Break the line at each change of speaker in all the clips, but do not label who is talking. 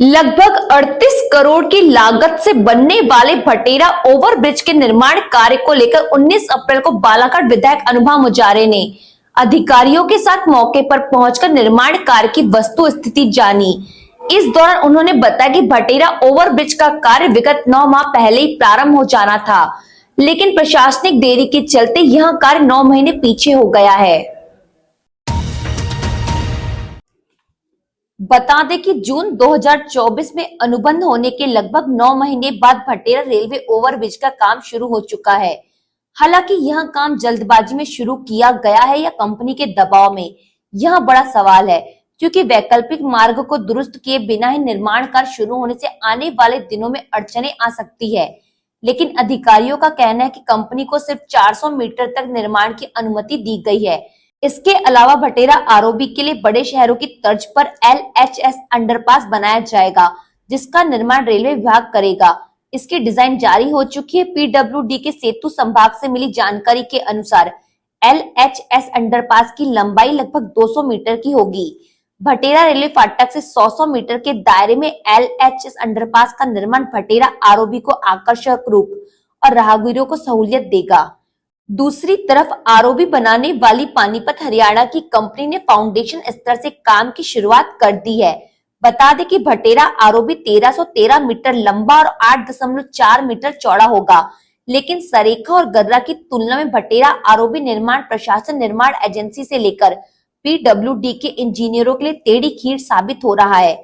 लगभग 38 करोड़ की लागत से बनने वाले भटेरा ओवरब्रिज के निर्माण कार्य को लेकर 19 अप्रैल को बालाघाट विधायक अनुभा मुजारे ने अधिकारियों के साथ मौके पर पहुंचकर निर्माण कार्य की वस्तु स्थिति जानी। इस दौरान उन्होंने बताया कि भटेरा ओवरब्रिज का कार्य विगत 9 माह पहले ही प्रारंभ हो जाना था, लेकिन प्रशासनिक देरी के चलते यह कार्य 9 महीने पीछे हो गया है। बता दें कि जून 2024 में अनुबंध होने के लगभग 9 महीने बाद भटेरा रेलवे ओवरब्रिज का काम शुरू हो चुका है। हालांकि यह काम जल्दबाजी में शुरू किया गया है या कंपनी के दबाव में, यह बड़ा सवाल है, क्योंकि वैकल्पिक मार्ग को दुरुस्त किए बिना ही निर्माण कार्य शुरू होने से आने वाले दिनों में अड़चनें आ सकती है। लेकिन अधिकारियों का कहना है कि कंपनी को सिर्फ 400 मीटर तक निर्माण की अनुमति दी गई है। इसके अलावा भटेरा आरओबी के लिए बड़े शहरों की तर्ज पर LHS अंडरपास बनाया जाएगा, जिसका निर्माण रेलवे विभाग करेगा। इसकी डिजाइन जारी हो चुकी है। PWD के सेतु संभाग से मिली जानकारी के अनुसार LHS अंडरपास की लंबाई लगभग 200 मीटर की होगी। भटेरा रेलवे फाटक से 100 मीटर के दायरे में LHS अंडरपास का निर्माण भटेरा आरओबी को आकर्षक रूप और राहगीरों को सहूलियत देगा। दूसरी तरफ आरओबी बनाने वाली पानीपत हरियाणा की कंपनी ने फाउंडेशन स्तर से काम की शुरुआत कर दी है। बता दें कि भटेरा आरओबी 1313 मीटर लंबा और 8.4 मीटर चौड़ा होगा, लेकिन सरेखा और गर्रा की तुलना में भटेरा आरओबी निर्माण प्रशासन, निर्माण एजेंसी से लेकर PWD के इंजीनियरों के लिए टेढ़ी खीर साबित हो रहा है।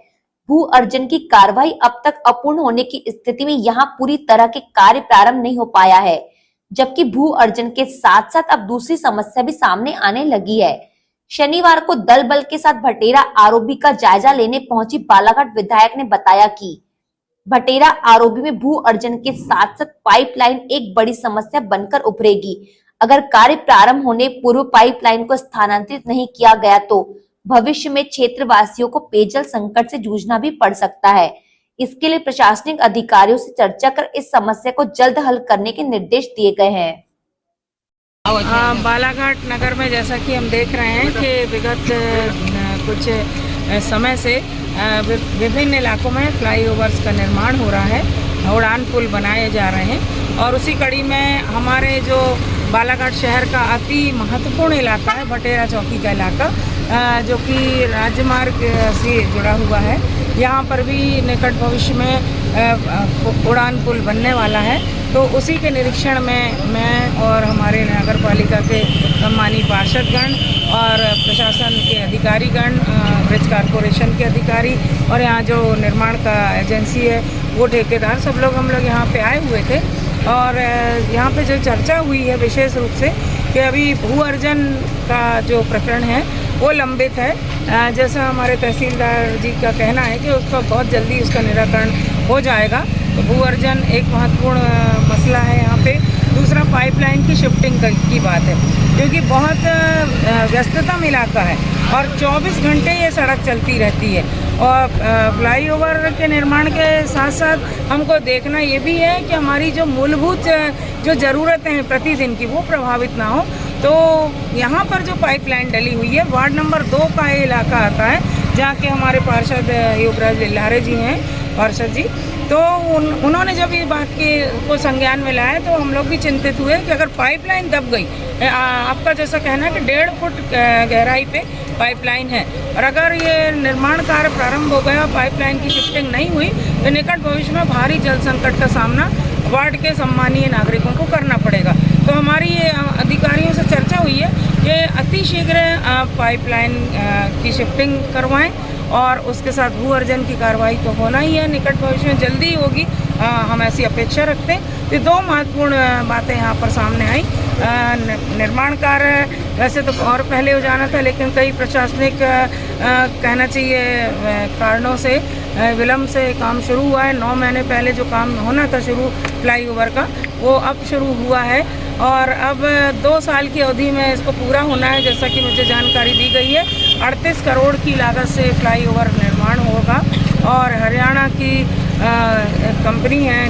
भू अर्जन की कार्रवाई अब तक अपूर्ण होने की स्थिति में यहाँ पूरी तरह के कार्य प्रारंभ नहीं हो पाया है, जबकि भू अर्जन के साथ साथ अब दूसरी समस्या भी सामने आने लगी है। शनिवार को दल बल के साथ भटेरा आरओबी का जायजा लेने पहुंची बालाघाट विधायक ने बताया कि भटेरा आरओबी में भू अर्जन के साथ साथ पाइपलाइन एक बड़ी समस्या बनकर उभरेगी। अगर कार्य प्रारंभ होने पूर्व पाइपलाइन को स्थानांतरित नहीं किया गया तो भविष्य में क्षेत्रवासियों को पेयजल संकट से जूझना भी पड़ सकता है। इसके लिए प्रशासनिक अधिकारियों से चर्चा कर इस समस्या को जल्द हल करने के निर्देश दिए गए हैं।
बालाघाट नगर में जैसा कि हम देख रहे हैं कि विगत कुछ समय से विभिन्न इलाकों में फ्लाईओवर्स का निर्माण हो रहा है, उड़ान पुल बनाए जा रहे हैं और उसी कड़ी में हमारे जो बालाघाट शहर का अति महत्वपूर्ण इलाका है भटेरा चौकी का इलाका, जो कि राजमार्ग से जुड़ा हुआ है, यहाँ पर भी निकट भविष्य में उड़ान पुल बनने वाला है। तो उसी के निरीक्षण में मैं और हमारे नगर पालिका के सम्मानीय पार्षदगण और प्रशासन के अधिकारीगण, ब्रिज कॉरपोरेशन के अधिकारी और यहाँ जो निर्माण का एजेंसी है वो ठेकेदार, सब लोग हम लोग यहाँ पे आए हुए थे। और यहाँ पे जो चर्चा हुई है विशेष रूप से कि अभी भू अर्जन का जो प्रकरण है वो लंबित है। जैसा हमारे तहसीलदार जी का कहना है कि उसका बहुत जल्दी उसका निराकरण हो जाएगा। तो भू अर्जन एक महत्वपूर्ण मसला है यहाँ पे। दूसरा पाइपलाइन की शिफ्टिंग की बात है, क्योंकि बहुत व्यस्ततम इलाका है और 24 घंटे ये सड़क चलती रहती है। और फ्लाईओवर के निर्माण के साथ साथ हमको देखना ये भी है कि हमारी जो मूलभूत जो ज़रूरतें हैं प्रतिदिन की वो प्रभावित ना हो। तो यहाँ पर जो पाइपलाइन डली हुई है, वार्ड नंबर 2 का ये इलाका आता है, जहाँ के हमारे पार्षद युवराज लिल्हारे जी हैं, पार्षद जी। तो उन्होंने जब ये बात को संज्ञान में लाया तो हम लोग भी चिंतित हुए कि अगर पाइपलाइन दब गई, आपका जैसा कहना है कि 1.5 फुट गहराई पे पाइपलाइन है, और अगर ये निर्माण कार्य प्रारंभ हो गया, पाइपलाइन की शिफ्टिंग नहीं हुई, तो निकट भविष्य में भारी जल संकट का सामना वार्ड के सम्मानीय नागरिकों को करना पड़ेगा। तो हमारी ये अधिकारियों से चर्चा हुई है कि अतिशीघ्र पाइपलाइन की शिफ्टिंग करवाएं और उसके साथ भू अर्जन की कार्रवाई तो होना ही है, निकट भविष्य में जल्दी होगी, हम ऐसी अपेक्षा रखते हैं। ये 2 महत्वपूर्ण बातें यहाँ पर सामने आई। निर्माण कार्य वैसे तो और पहले हो जाना था, लेकिन कई प्रशासनिक कहना चाहिए कारणों से विलम्ब से काम शुरू हुआ है। 9 महीने पहले जो काम होना था शुरू फ्लाईओवर का, वो अब शुरू हुआ है और अब 2 साल की अवधि में इसको पूरा होना है। जैसा कि मुझे जानकारी दी गई है, 38 करोड़ की लागत से फ्लाईओवर निर्माण होगा और हरियाणा की कंपनी है,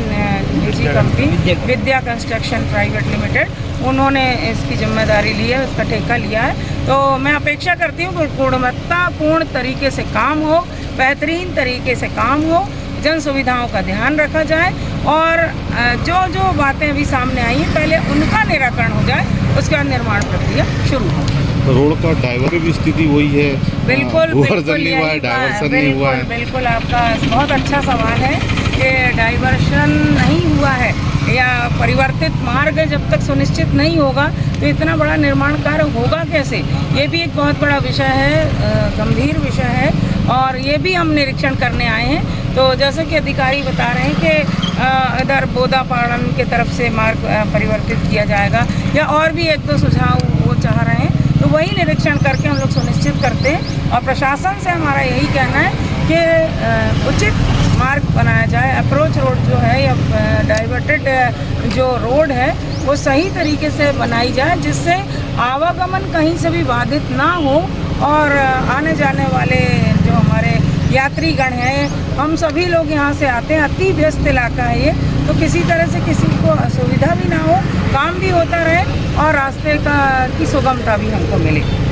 निजी कंपनी विद्या कंस्ट्रक्शन प्राइवेट लिमिटेड, उन्होंने इसकी जिम्मेदारी ली है, इसका ठेका लिया है। तो मैं अपेक्षा करती हूँ कि गुणवत्तापूर्ण तरीके से काम हो, बेहतरीन तरीके से काम हो, जन सुविधाओं का ध्यान रखा जाए और जो जो बातें अभी सामने आई हैं पहले उनका निराकरण हो जाए, उसके बाद निर्माण प्रक्रिया शुरू हो।
रोड का डाइवर की भी स्थिति वही है,
बिल्कुल
ओवरजन नहीं हुआ है, डाइवर्सन नहीं हुआ है।
बिल्कुल आपका बहुत अच्छा सवाल है कि डाइवर्शन नहीं हुआ है या परिवर्तित मार्ग जब तक सुनिश्चित नहीं होगा तो इतना बड़ा निर्माण कार्य होगा कैसे, ये भी एक बहुत बड़ा विषय है, गंभीर विषय है और ये भी हम निरीक्षण करने आए हैं। तो जैसे कि अधिकारी बता रहे हैं कि इधर बोदापाड़न के तरफ से मार्ग परिवर्तित किया जाएगा या और भी एक दो सुझाव वो चाह रहे हैं, तो वही निरीक्षण करके हम लोग सुनिश्चित करते हैं और प्रशासन से हमारा यही कहना है कि उचित मार्ग बनाया जाए, अप्रोच रोड जो है या डाइवर्टेड जो रोड है वो सही तरीके से बनाई जाए जिससे आवागमन कहीं से भी बाधित ना हो और आने जाने वाले जो हमारे यात्रीगण हैं, हम सभी लोग यहाँ से आते हैं, अति व्यस्त इलाका है ये, तो किसी तरह से किसी को असुविधा भी ना हो, काम भी होता रहे और रास्ते की सुगमता भी हमको मिले।